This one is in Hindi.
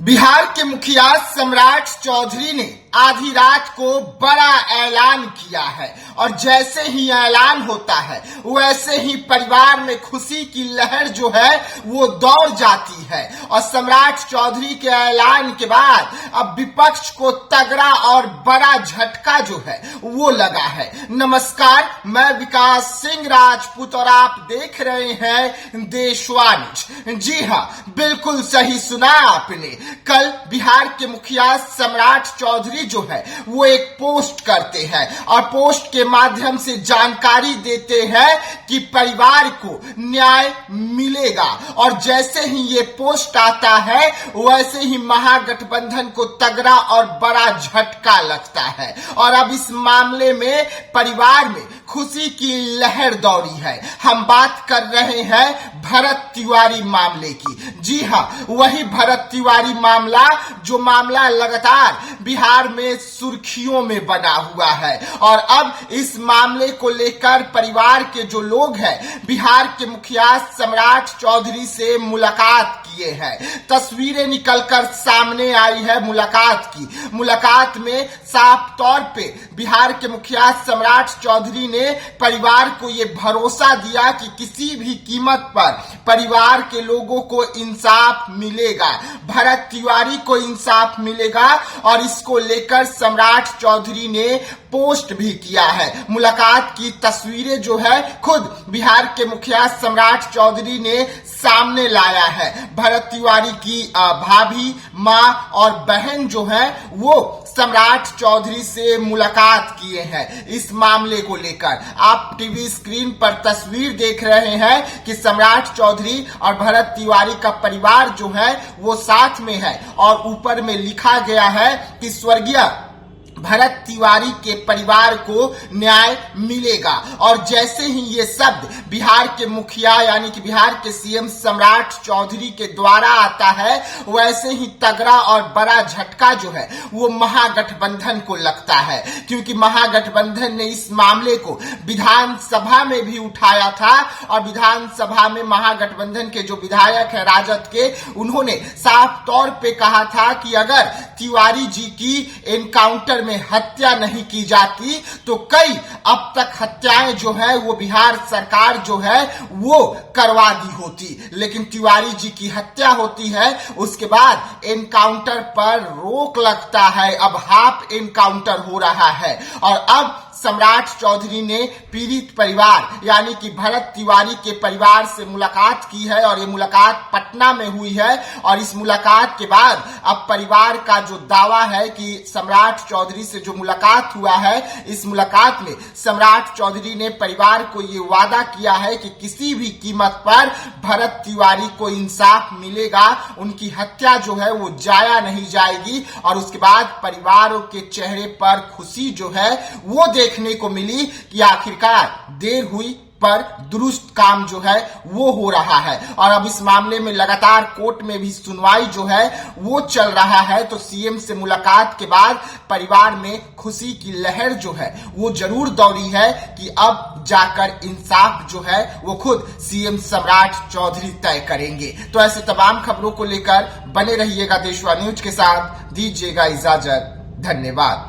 बिहार के मुखिया सम्राट चौधरी ने आधी रात को बड़ा ऐलान किया है और जैसे ही ऐलान होता है वैसे ही परिवार में खुशी की लहर जो है वो दौड़ जाती है। और सम्राट चौधरी के ऐलान के बाद अब विपक्ष को तगड़ा और बड़ा झटका जो है वो लगा है। नमस्कार, मैं विकास सिंह राजपूत और आप देख रहे हैं देशवाणी। जी हाँ, बिल्कुल सही सुना आपने। कल बिहार के मुखिया सम्राट चौधरी जो है वो एक पोस्ट करते हैं और पोस्ट के माध्यम से जानकारी देते हैं कि परिवार को न्याय मिलेगा। और जैसे ही ये पोस्ट आता है वैसे ही महागठबंधन को तगड़ा और बड़ा झटका लगता है और अब इस मामले में परिवार में खुशी की लहर दौड़ी है। हम बात कर रहे हैं भरत तिवारी मामले की। जी हाँ, वही भरत तिवारी मामला जो मामला लगातार बिहार में सुर्खियों में बना हुआ है। और अब इस मामले को लेकर परिवार के जो लोग हैं बिहार के मुखिया सम्राट चौधरी से मुलाकात किए हैं। तस्वीरें निकलकर सामने आई है मुलाकात की। मुलाकात में साफ तौर पे बिहार के मुखिया सम्राट चौधरी ने परिवार को ये भरोसा दिया कि किसी भी कीमत पर परिवार के लोगों को इंसाफ मिलेगा, भरत तिवारी को इंसाफ मिलेगा। और इसको लेकर सम्राट चौधरी ने पोस्ट भी किया है। मुलाकात की तस्वीरें जो है खुद बिहार के मुखिया सम्राट चौधरी ने सामने लाया है। भरत तिवारी की भाभी, मां और बहन जो है वो सम्राट चौधरी से मुलाकात किए हैं इस मामले को लेकर। आप टीवी स्क्रीन पर तस्वीर देख रहे हैं कि सम्राट चौधरी और भरत तिवारी का परिवार जो है वो साथ में है और ऊपर में लिखा गया है कि स्वर्गीय भरत तिवारी के परिवार को न्याय मिलेगा। और जैसे ही ये शब्द बिहार के मुखिया यानी कि बिहार के सीएम सम्राट चौधरी के द्वारा आता है वैसे ही तगड़ा और बड़ा झटका जो है वो महागठबंधन को लगता है, क्योंकि महागठबंधन ने इस मामले को विधानसभा में भी उठाया था और विधानसभा में महागठबंधन के जो विधायक है राजद के, उन्होंने साफ तौर पे कहा था कि अगर तिवारी जी की एनकाउंटर में हत्या नहीं की जाती तो कई अब तक हत्याएं जो है वो बिहार सरकार जो है वो करवा दी होती। लेकिन तिवारी जी की हत्या होती है, उसके बाद एनकाउंटर पर रोक लगता है। अब हाफ एनकाउंटर हो रहा है और अब सम्राट चौधरी ने पीड़ित परिवार यानी कि भरत तिवारी के परिवार से मुलाकात की है और ये मुलाकात पटना में हुई है। और इस मुलाकात के बाद अब परिवार का जो दावा है कि सम्राट चौधरी से जो मुलाकात हुआ है, इस मुलाकात में सम्राट चौधरी ने परिवार को ये वादा किया है कि किसी भी कीमत पर भरत तिवारी को इंसाफ मिलेगा, उनकी हत्या जो है वो जाया नहीं जाएगी। और उसके बाद परिवारों के चेहरे पर खुशी जो है वो देखने को मिली कि आखिरकार देर हुई पर दुरुस्त काम जो है वो हो रहा है। और अब इस मामले में लगातार कोर्ट में भी सुनवाई जो है वो चल रहा है। तो सीएम से मुलाकात के बाद परिवार में खुशी की लहर जो है वो जरूर दौड़ी है कि अब जाकर इंसाफ जो है वो खुद सीएम सम्राट चौधरी तय करेंगे। तो ऐसे तमाम खबरों को लेकर बने रहिएगा देशवा न्यूज के साथ। दीजिएगा इजाजत। धन्यवाद।